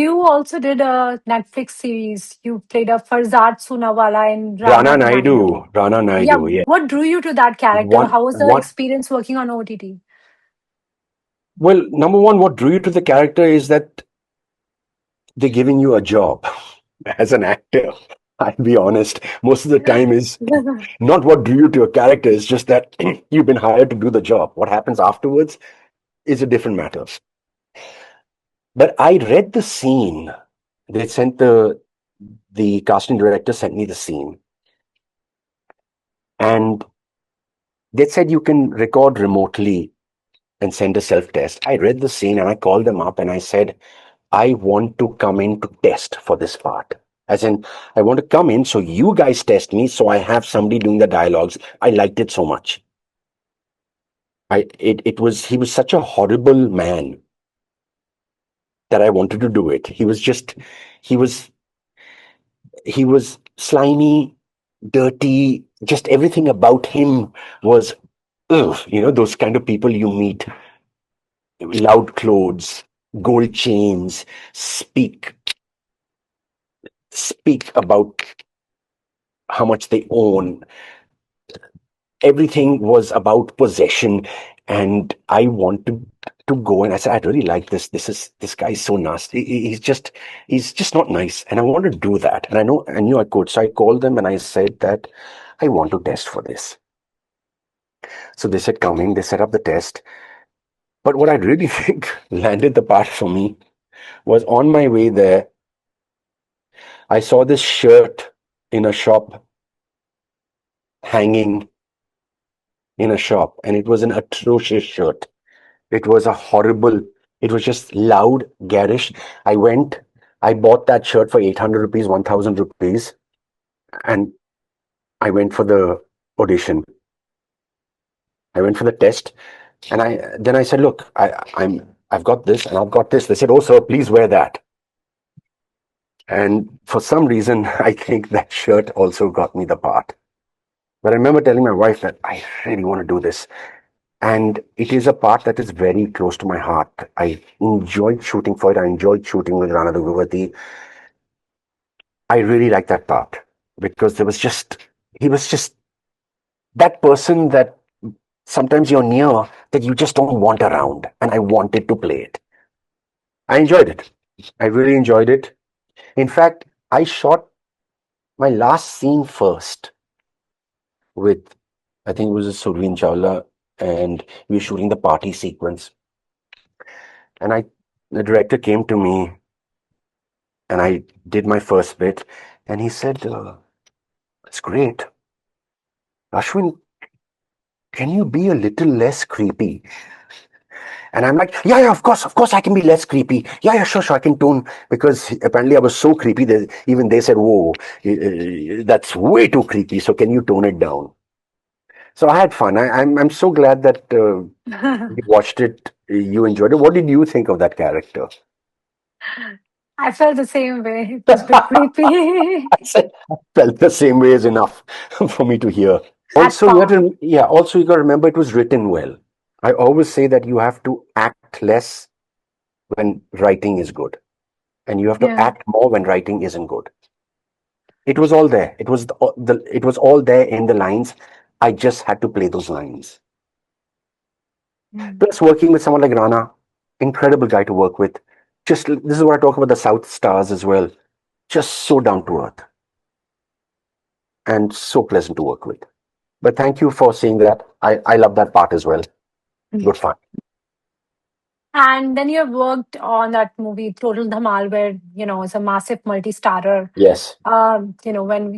You also did a Netflix series. You played a Farzad Soonawala in Rana Rana Naidu. Naidu, Rana Yeah, Naidu. Yeah. what drew you to that character? One, How was the one. experience working on OTT? Well, number one, what drew you to the character is that they're giving you a job as an actor. I'll be honest. Most of the time is not what drew you to a character. It's just that you've been hired to do the job. What happens afterwards is a different matter. But I read the scene. They sent the casting director sent me the scene, and they said you can record remotely and send a self test. I read the scene and I called them up and I said, I want to come in to test for this part. As in, I want to come in so you guys test me, so I have somebody doing the dialogues. I liked it so much. He was such a horrible man that I wanted to do it. He was he was slimy, dirty, just everything about him was, ugh, those kind of people you meet. Loud clothes, gold chains, speak about how much they own. Everything was about possession, and I wanted to go. And I said, I really like this. This guy is so nasty. He's just not nice, and I want to do that. And I knew I could. So I called them and I said that I want to test for this. So they said, come in. They set up the test. But what I really think landed the part for me was on my way there. I saw this shirt in a shop hanging in a shop, and it was an atrocious shirt. It was it was just loud, garish. I bought that shirt for 800 rupees, 1000 rupees, and I went for the audition. I went for the test, and then I said, look, I've got this and I've got this. They said, oh, sir, please wear that. And for some reason, I think that shirt also got me the part. But I remember telling my wife that I really want to do this. And it is a part that is very close to my heart. I enjoyed shooting for it. I enjoyed shooting with Rana Naidu. I really liked that part because he was just that person that sometimes you're near that you just don't want around. And I wanted to play it. I enjoyed it. I really enjoyed it. In fact, I shot my last scene first with, I think it was a Surveen Chawla, and we were shooting the party sequence. And the director came to me and I did my first bit, and he said, it's great. Ashwin, can you be a little less creepy? And I'm like, yeah, of course, I can be less creepy. Yeah, sure, I can tone, because apparently I was so creepy that even they said, whoa, that's way too creepy. So can you tone it down? So I had fun. I'm so glad that you watched it, you enjoyed it. What did you think of that character? I felt the same way. It was a bit creepy. I said, I felt the same way is enough for me to hear. That Also, part. also you got to remember it was written well. I always say that you have to act less when writing is good, and you have to Yeah. act more when writing isn't good. It was all there. It was all there in the lines. I just had to play those lines. Mm. Plus, working with someone like Rana, incredible guy to work with. Just this is what I talk about the South stars as well. Just so down to earth and so pleasant to work with. But thank you for saying that. I love that part as well. Good fun. And then you have worked on that movie Total Dhamaal, where it's a massive multi-starrer. Yes. When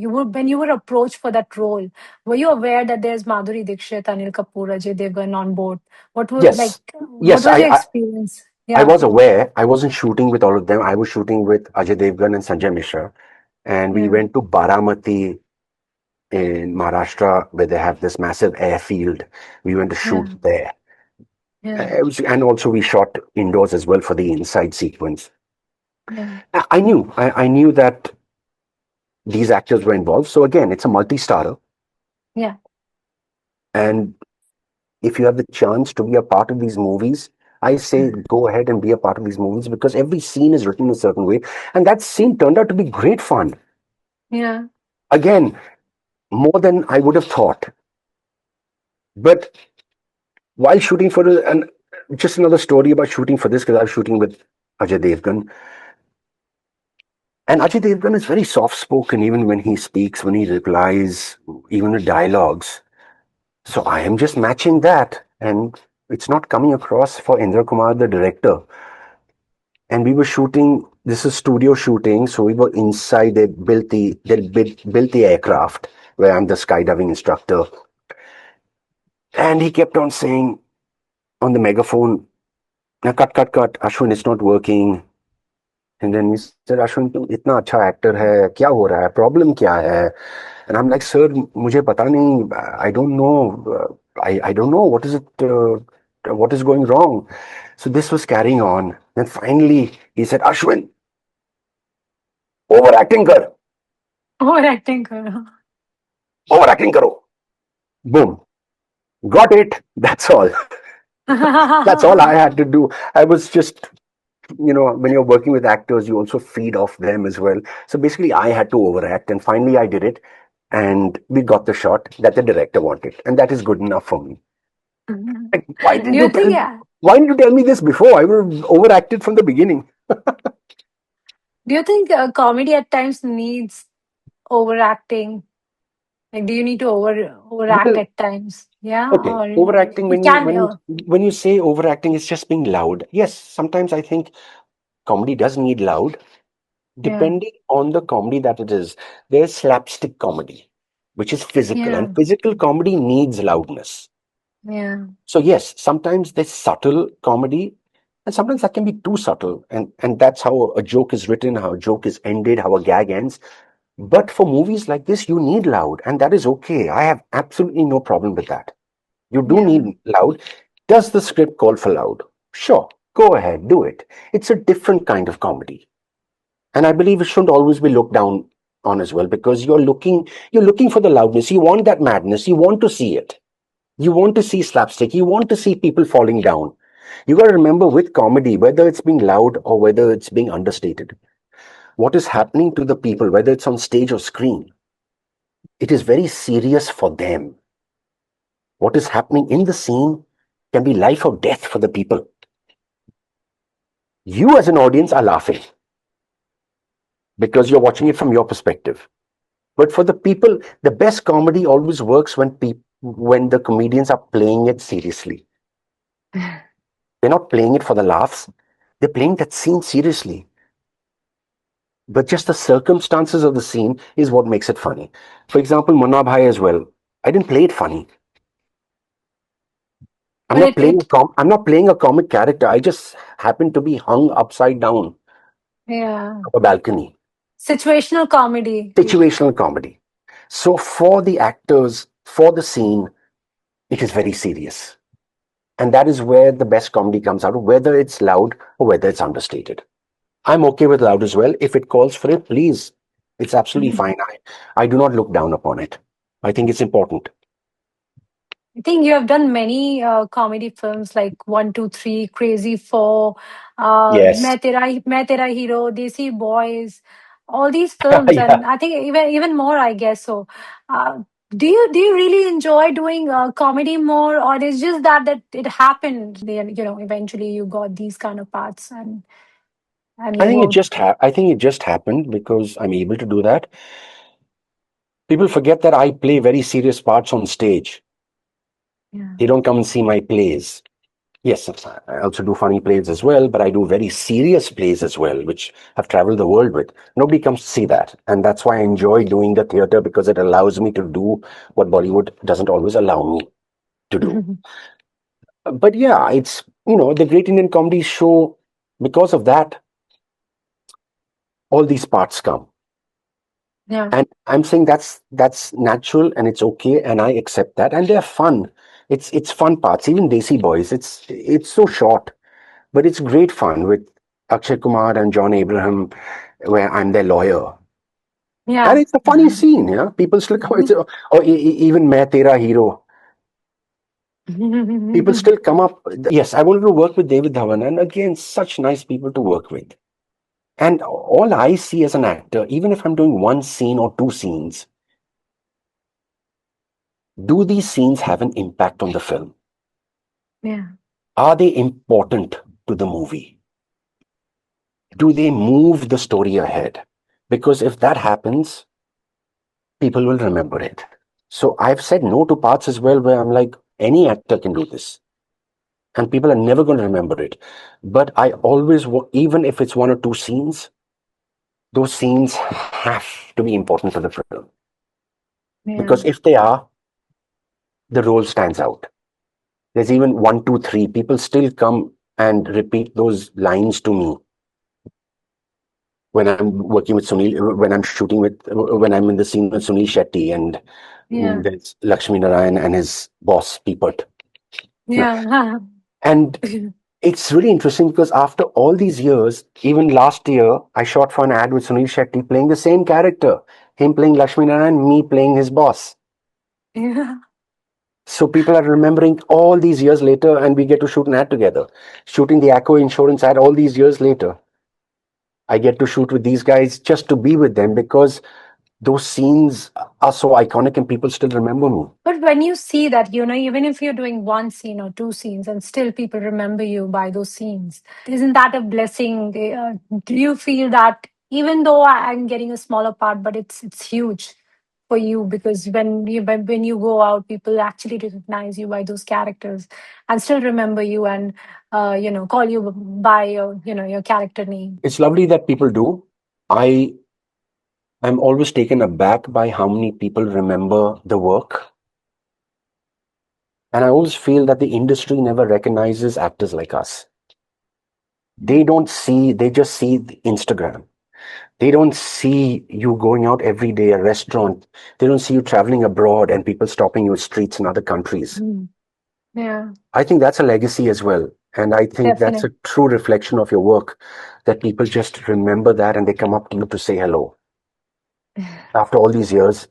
you were approached for that role, were you aware that there's Madhuri Dixit, Anil Kapoor, Ajay Devgan on board? Yes. What Yes. was your experience? I Yeah, was aware. I wasn't shooting with all of them. I was shooting with Ajay Devgan and Sanjay Mishra. And we yeah, went to Baramati in Maharashtra, where they have this massive airfield. We went to shoot yeah, there. yeah, And also we shot indoors as well for the inside sequence. yeah, I knew that these actors were involved. So again, it's a multi-starrer. yeah. And if you have the chance to be a part of these movies, I say go ahead and be a part of these movies because every scene is written a certain way, and that scene turned out to be great fun. Yeah. Again, more than I would have thought. But while shooting for it, and just another story about shooting for this, because I was shooting with Ajay Devgan, and Ajay Devgan is very soft spoken, even when he speaks, when he replies, even the dialogues. So I am just matching that, and it's not coming across for Indra Kumar, the director. And we were shooting. This is studio shooting, so we were inside. They built the aircraft where I'm the skydiving instructor, and he kept on saying on the megaphone, "Now cut, cut, cut, Ashwin, it's not working." And then he said, Ashwin, तुम इतना अच्छा actor है, क्या हो रहा है, problem क्या है? And I'm like, sir, मुझे पता नहीं, I don't know, I don't know what is going wrong. So this was carrying on. Then finally he said, Ashwin, overacting कर, Overacting karo. overacting करो. Boom, got it. That's all. That's all I had to do. I was just, when you're working with actors, you also feed off them as well. So basically, I had to overact, and finally, I did it, and we got the shot that the director wanted, and that is good enough for me. Like, why Do didn't you you think, tell? yeah, Why didn't you tell me this before? I would have overacted from the beginning. do you think comedy at times needs overacting? Like, do you need to overact Well, at times? Yeah, okay, or overacting it when you can. when you when you say overacting, it's just being loud. Yes, sometimes I think comedy does need loud, Yeah, depending on the comedy that it is. There's slapstick comedy, which is physical, and yeah, physical comedy needs loudness. yeah, So yes, sometimes there's subtle comedy, and sometimes that can be too subtle, and that's how a joke is written, how a joke is ended, how a gag ends. But for movies like this, you need loud, and that is okay. I have absolutely no problem with that. You do yeah, need loud. Does the script call for loud? Sure, go ahead, do it. It's a different kind of comedy. And I believe it shouldn't always be looked down on as well because you're looking for the loudness. You want that madness. You want to see it. You want to see slapstick. You want to see people falling down. You got to remember with comedy, whether it's being loud or whether it's being understated, what is happening to the people, whether it's on stage or screen, it is very serious for them. What is happening in the scene can be life or death for the people. You as an audience are laughing because you're watching it from your perspective. But for the people, the best comedy always works when the comedians are playing it seriously. They're not playing it for the laughs. They're playing that scene seriously. But just the circumstances of the scene is what makes it funny. For example, Munna Bhai as well. I didn't play it funny. I'm but not it playing it a I'm not playing a comic character. I just happen to be hung upside down yeah, of a balcony. situational comedy. Situational comedy. So for the actors, for the scene, it is very serious. And that is where the best comedy comes out, whether it's loud or whether it's understated. I'm okay with loud as well. If it calls for it, please. It's absolutely fine. I do not look down upon it. I think it's important. I think you have done many comedy films like One, Two, Three, Crazy Four, Yes. Main Tera Hero, Desi Boys, all these films, Yeah. and I think even more. I guess so. Uh, do you really enjoy doing comedy more, or it's just that it happened? Then eventually you got these kind of parts, and I you think it worked. just I think it just happened because I'm able to do that. People forget that I play very serious parts on stage. Yeah. They don't come and see my plays. Yes, I also do funny plays as well, but I do very serious plays as well, which I've traveled the world with. Nobody comes to see that. And that's why I enjoy doing the theater because it allows me to do what Bollywood doesn't always allow me to do. But yeah, it's, the Great Indian Comedy Show, because of that, all these parts come. Yeah. And I'm saying that's natural and it's okay, and I accept that. And they're fun. It's fun parts. Even Desi Boys, it's so short, but it's great fun with Akshay Kumar and John Abraham, where I'm their lawyer. And Yeah. it's a funny scene, yeah. People still come, even Main Tera Hero. People still come up. Yes, I wanted to work with David Dhawan, and again, such nice people to work with. And all I see as an actor, even if I'm doing one scene or two scenes, do these scenes have an impact on the film? Yeah, Are they important to the movie? Do they move the story ahead? Because if that happens, people will remember it. So I've said no to parts as well where I'm like, any actor can do this. And people are never going to remember it. But I always, even if it's one or two scenes, those scenes have to be important to the film. yeah, Because if they are, the role stands out. There's even one, two, three. People still come and repeat those lines to me when I'm working with Sunil, when I'm shooting with, when I'm in the scene with Sunil Shetty and yeah, there's Lakshmi Narayan and his boss, Peepert. yeah. And it's really interesting because after all these years, even last year, I shot for an ad with Sunil Shetty playing the same character, him playing Lakshmi Narayan, me playing his boss. Yeah. So people are remembering all these years later, and we get to shoot an ad together. Shooting the Acco Insurance ad all these years later. I get to shoot with these guys just to be with them because those scenes are so iconic and people still remember me. But when you see that, even if you're doing one scene or two scenes and still people remember you by those scenes, isn't that a blessing? Do you feel that even though I'm getting a smaller part, but it's huge for you because when you go out, people actually recognize you by those characters and still remember you and call you by your character name. It's lovely that people do. I am always taken aback by how many people remember the work. And I always feel that the industry never recognizes actors like us. They just see the Instagram. They don't see you going out every day, a restaurant. They don't see you traveling abroad and people stopping you at streets in other countries. Mm. Yeah, I think that's a legacy as well. And I think that's definitely. a true reflection of your work that people just remember that and they come up to you to say hello after all these years.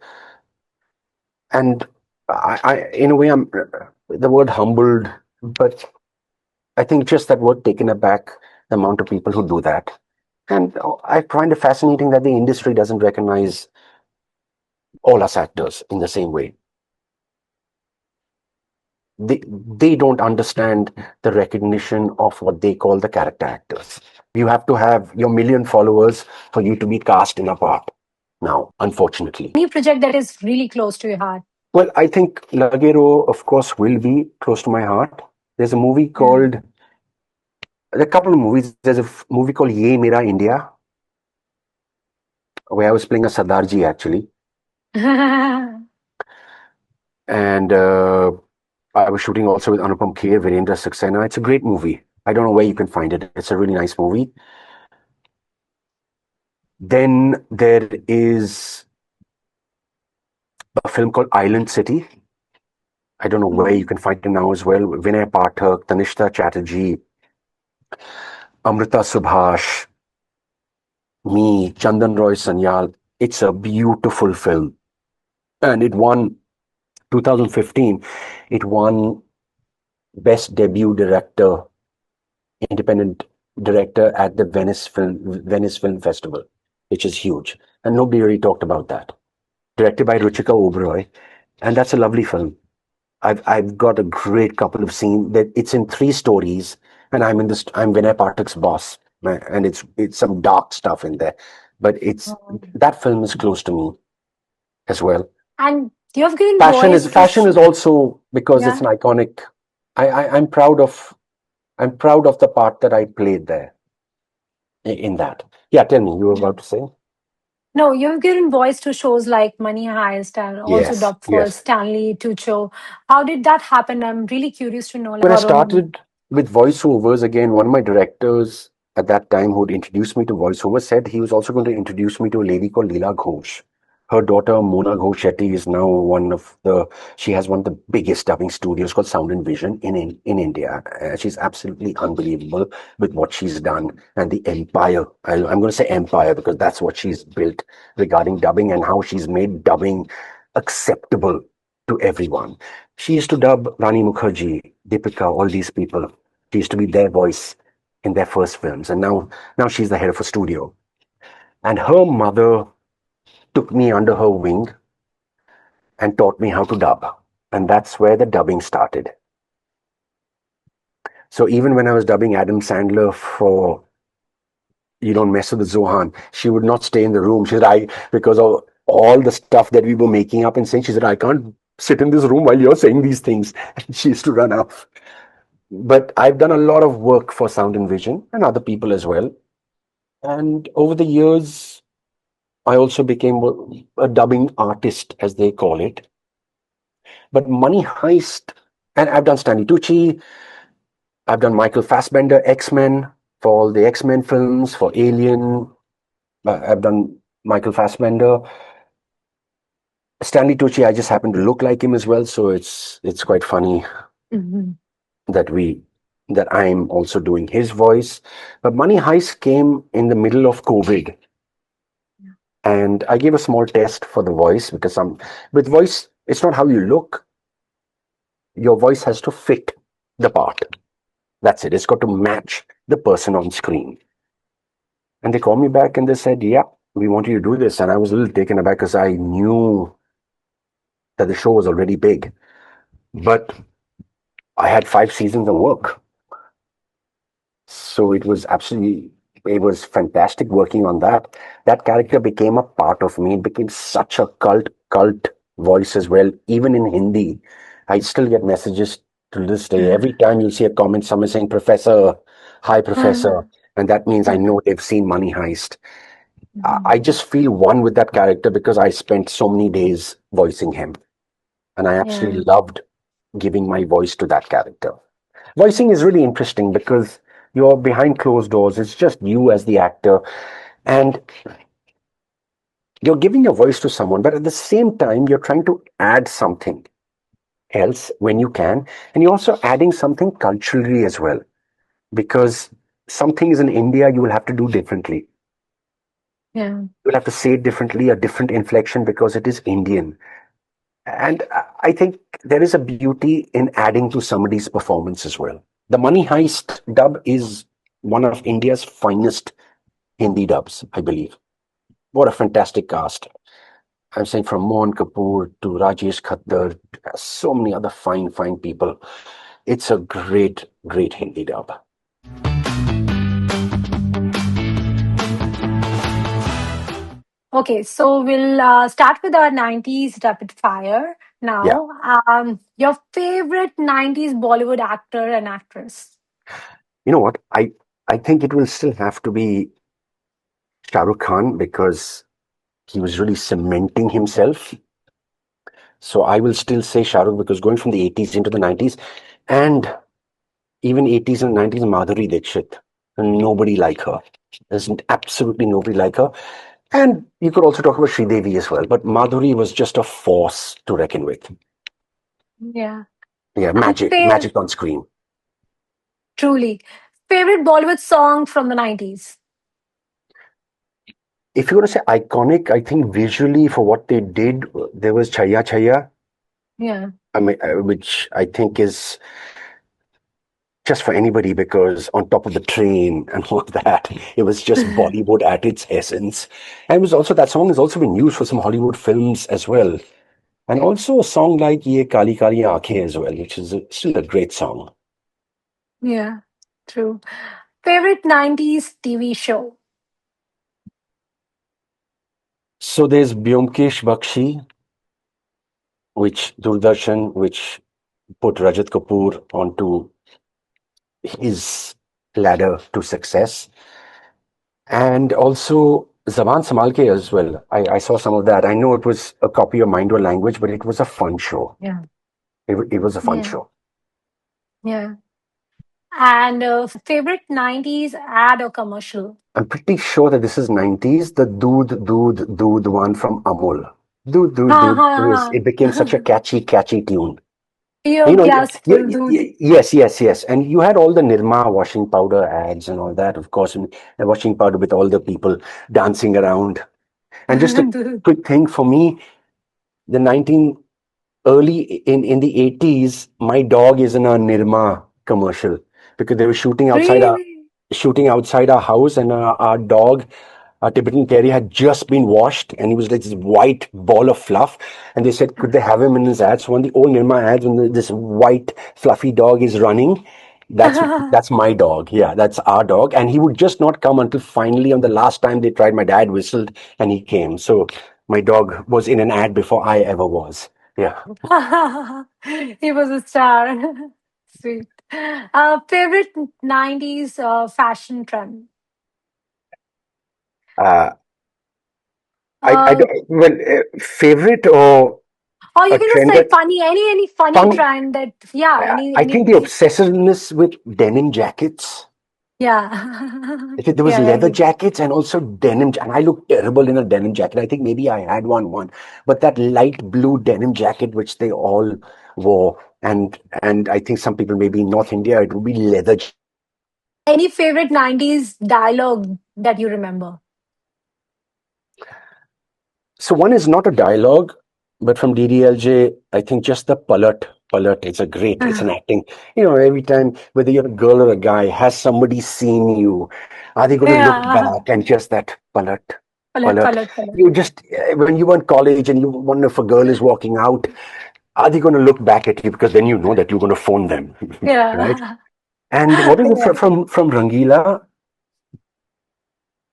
And in a way, I'm the word humbled, but I think just that word taken aback, the amount of people who do that. And I find it fascinating that the industry doesn't recognize all us actors in the same way. They don't understand the recognition of what they call the character actors. You have to have your million followers for you to be cast in a part now, unfortunately. Any project that is really close to your heart. Well, I think Lagero, of course, will be close to my heart. There's a movie Yeah. called, there are a couple of movies. There's a movie called Ye Mera India, where I was playing a Sardarji actually. And I was shooting also with Anupam Kher, Virendra Saxena. It's a great movie. I don't know where you can find it. It's a really nice movie. Then there is a film called Island City. I don't know where you Mhm. can find it now as well. Vinay Pathak, Tanishta Chatterjee, Amrita Subhash, me, Chandan Roy Sanyal. It's a beautiful film. And it won 2015. It won Best Debut Director, Independent Director at the Venice Film Festival, which is huge. And nobody really talked about that. Directed by Ruchika Oberoi. And that's a lovely film. I've got a great couple of scenes that it's in three stories, and I'm Vinay Pathak's boss, and it's some dark stuff in there, but it's Oh. that film is close to me as well. And you have given Passion voice is to passion is also because it's yeah. an iconic. I'm proud of the part that I played there in that. Yeah, tell me, you were about to say. No, you've given voice to shows like Money Heist and also Yes, dubbed for yes. Stanley Tucci. How did that happen? I'm really curious to know, like, When I Varun. started with voiceovers, again, one of my directors at that time who'd introduced me to voiceover said he was also going to introduce me to a lady called Leela Ghosh. Her daughter, Mona Ghosh Shetty, is now she has one of the biggest dubbing studios called Sound and Vision in India. She's absolutely unbelievable with what she's done and the empire. I'm going to say empire because that's what she's built regarding dubbing and how she's made dubbing acceptable to everyone. She used to dub Rani Mukherjee, Deepika, all these people. She used to be their voice in their first films. And now she's the head of a studio. And her mother took me under her wing and taught me how to dub. And that's where the dubbing started. So even when I was dubbing Adam Sandler for You Don't Mess with the Zohan, she would not stay in the room. She said, because of all the stuff that we were making up and saying, she said, I can't sit in this room while you're saying these things. And she used to run off. But I've done a lot of work for Sound and Vision and other people as well. And over the years, I also became a dubbing artist, as they call it. But Money Heist, and I've done Stanley Tucci, I've done Michael Fassbender, X-Men, for all the X-Men films, for Alien. I've done Michael Fassbender. Stanley Tucci, I just happen to look like him as well, so it's quite funny Mhm. that I'm also doing his voice. But Money Heist came in the middle of COVID. And I gave a small test for the voice because with voice, it's not how you look. Your voice has to fit the part. That's it. It's got to match the person on screen. And they called me back and they said, yeah, we want you to do this. And I was a little taken aback because I knew that the show was already big. But I had 5 seasons of work. So it was fantastic working on that. That character became a part of me. It became such a cult voice as well. Even in Hindi, I still get messages to this day. Every time you see a comment, someone saying, Professor, hi, Professor. And that means I know they've seen Money Heist. I just feel one with that character because I spent so many days voicing him. And I Yeah. absolutely loved giving my voice to that character. Voicing is really interesting because you're behind closed doors. It's just you as the actor. And you're giving your voice to someone, but at the same time, you're trying to add something else when you can. And you're also adding something culturally as well. Because some things in India you will have to do differently. Yeah. You'll have to say it differently, a different inflection because it is Indian. And I think there is a beauty in adding to somebody's performance as well. The Money Heist dub is one of India's finest Hindi dubs, I believe. What a fantastic cast. I'm saying from Mohan Kapoor to Rajesh Khattar, so many other fine people. It's a great Hindi dub. Okay, so we'll start with our 90s rapid fire Yeah. now. Your favorite 90s Bollywood actor and actress? You know what? I think it will still have to be Shah Rukh Khan because he was really cementing himself. So I will still say Shah Rukh because going from the 80s into the 90s and even 80s and 90s, Madhuri Dixit. Nobody like her. There's absolutely nobody like her. And you could also talk about Sridevi as well. But Madhuri was just a force to reckon with. Yeah. Yeah, And magic on screen. truly, favorite Bollywood song from the 90s? If you want to say iconic, I think visually for what they did, there was Chaya Chaya, Yeah. I mean, which I think is just for anybody because on top of the train and all of that, it was just Bollywood at its essence. And it was also that song has also been used for some Hollywood films as well. And also a song like Ye Kali Kali Aankhein as well, which is still a great song. Yeah, true. Favorite 90s TV show? So there's Byomkesh Bakshi, which Doordarshan, which put Rajat Kapoor onto his ladder to success. And also Zaban Samal Ke as well. I saw some of that. I know it was a copy of Mind Your Language, but it was a fun show. Yeah. It was a fun Yeah. show. Yeah. And favorite 90s ad or commercial? I'm pretty sure that this is 90s, the Doodh one from Amul. Ha Doodh. It became such a ha. catchy tune. Your You know, gas full dude. yes. And you had all the Nirma washing powder ads and all that, of course, and washing powder with all the people dancing around. And just a quick thing for me, the early in the 80s, my dog is in a Nirma commercial because they were Really? shooting outside our house, and our dog, our Tibetan Terrier, had just been washed, and he was like this white ball of fluff. And they said, could they have him in this ad? So on the old Nirma ads, when this white fluffy dog is running, that's that's my dog. Yeah, that's our dog. And he would just not come until finally on the last time they tried. My dad whistled and he came. So my dog was in an ad before I ever was. Yeah. He was a star. Sweet. Favorite 90s fashion trend? Uh, I Uh, don't, well, favorite or or you a can just trend say that funny, any funny fun. trend that, yeah, I think the any, obsessiveness with denim jackets. yeah. I think there was Yeah, I leather agree. jackets and also denim, and I looked terrible in a denim jacket. I think maybe I had one, but that light blue denim jacket which they all wore, and I think some people maybe in North India it would be leather. Any favorite 90s dialogue that you remember? So one is not a dialogue, but from DDLJ, I think just the palat. It's an acting. You know, every time, whether you're a girl or a guy, has somebody seen you? Are they going to look Yeah. back and just that Palat, palat? palat, palat. You just, when you were in college and you wonder if a girl is walking out, are they going to look back at you? Because then you know that you're going to phone them, right? Yeah. And what is it Yeah. from Rangila?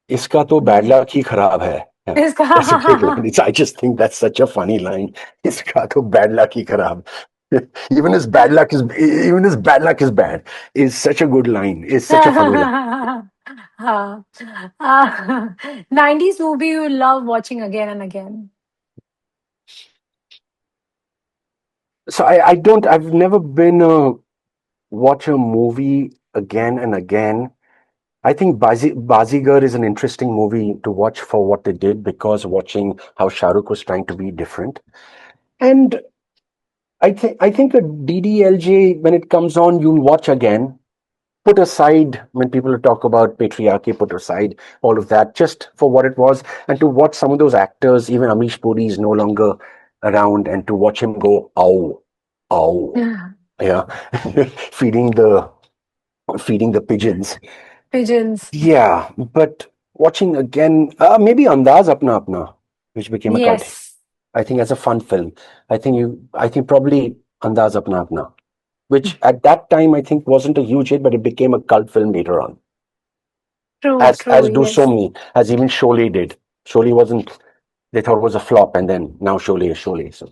इसका तो bad Mm. Luck ही खराब है. Yeah. Iska. That's a great line. I just think that's such a funny line. इसका तो bad luck ही खराब. Even his bad luck is bad. Is such a good line. Is such a funny line. Uh, 90s movie you love watching again and again. So I've never been watch a movie again and again. I think Bazigar is an interesting movie to watch for what they did, because watching how Shah Rukh was trying to be different. And I think a DDLJ, when it comes on, you'll watch again. Put aside, when people talk about patriarchy, put aside all of that just for what it was, and to watch some of those actors. Even Amish Puri is no longer around, and to watch him go, ow, ow, Yeah. yeah, feeding the feeding the pigeons. Pigeons. Yeah, but watching again, maybe Andaz Apna Apna, which became a cult. Yes. I think as a fun film. I think probably Andaz Apna Apna, which at that time I think wasn't a huge hit, but it became a cult film later on. True, true, As do so yes. many, as even Sholay did. Sholay wasn't, they thought it was a flop, and then now Sholay is Sholay. So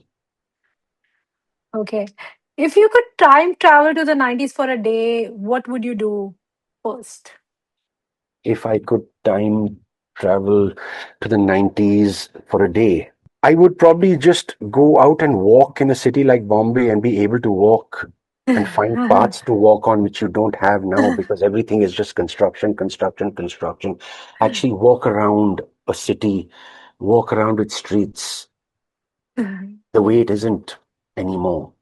Okay. If you could time travel to the 90s for a day, what would you do first? if I could time travel to the 90s for a day, I would probably just go out and walk in a city like Bombay and be able to walk and find paths to walk on which you don't have now, because everything is just construction, construction, construction. Actually, walk around a city, walk around its streets the way it isn't anymore.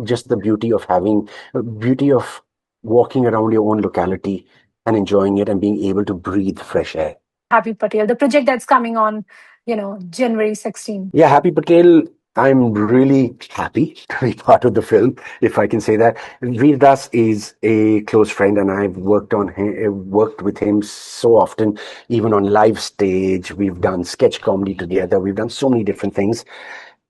Just the beauty of walking around your own locality and enjoying it and being able to breathe fresh air. Happy Patel, the project that's coming on, January 16th. Yeah, Happy Patel. I'm really happy to be part of the film, if I can say that. Veer Das is a close friend, and I've worked with him so often, even on live stage. We've done sketch comedy together. We've done so many different things,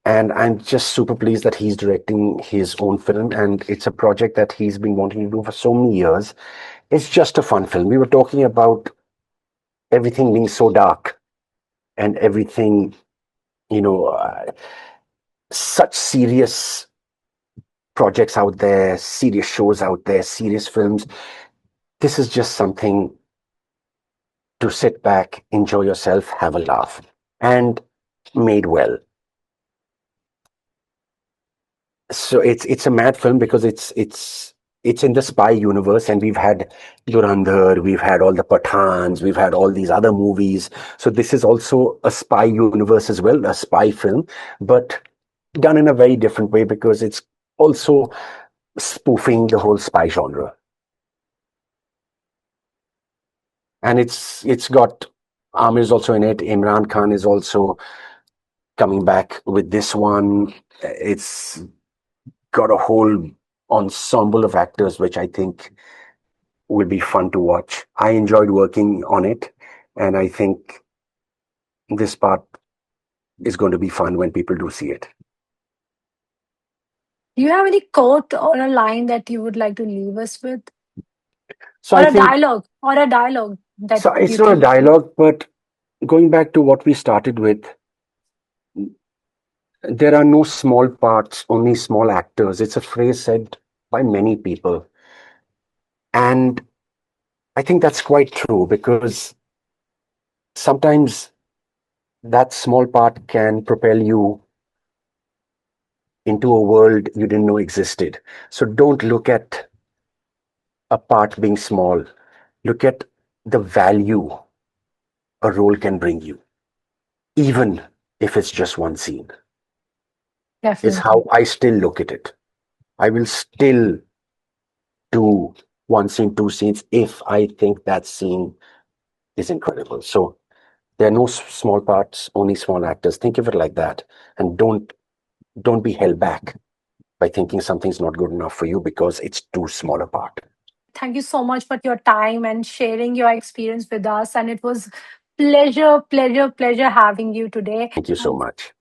and I'm just super pleased that he's directing his own film, and it's a project that he's been wanting to do for so many years. It's just a fun film. We were talking about everything being so dark and everything, you know. Such serious projects out there, serious shows out there, serious films. This is just something to sit back, enjoy yourself, have a laugh, and made well. So it's a mad film because it's in the spy universe, and we've had Durandhar, we've had all the Pathans, we've had all these other movies. So this is also a spy universe as well, a spy film, but done in a very different way, because it's also spoofing the whole spy genre. And it's got Amir is also in it. Imran Khan is also coming back with this one. It's got a whole ensemble of actors, which I think will be fun to watch. I enjoyed working on it, and I think this part is going to be fun when people do see it. Do you have any quote or a line that you would like to leave us with? So I think Or a dialogue that so. It's you not a think. dialogue, but going back to what we started with, there are no small parts, only small actors. It's a phrase said by many people, and I think that's quite true because sometimes that small part can propel you into a world you didn't know existed. So don't look at a part being small. Look at the value a role can bring you, even if it's just one scene. Is Definitely. how I still look at it. I will still do one scene, two scenes if I think that scene is incredible. So there are no small parts, only small actors. Think of it like that, and don't be held back by thinking something's not good enough for you because it's too small a part. Thank you so much for your time and sharing your experience with us. And it was pleasure, pleasure, pleasure having you today. Thank you so much.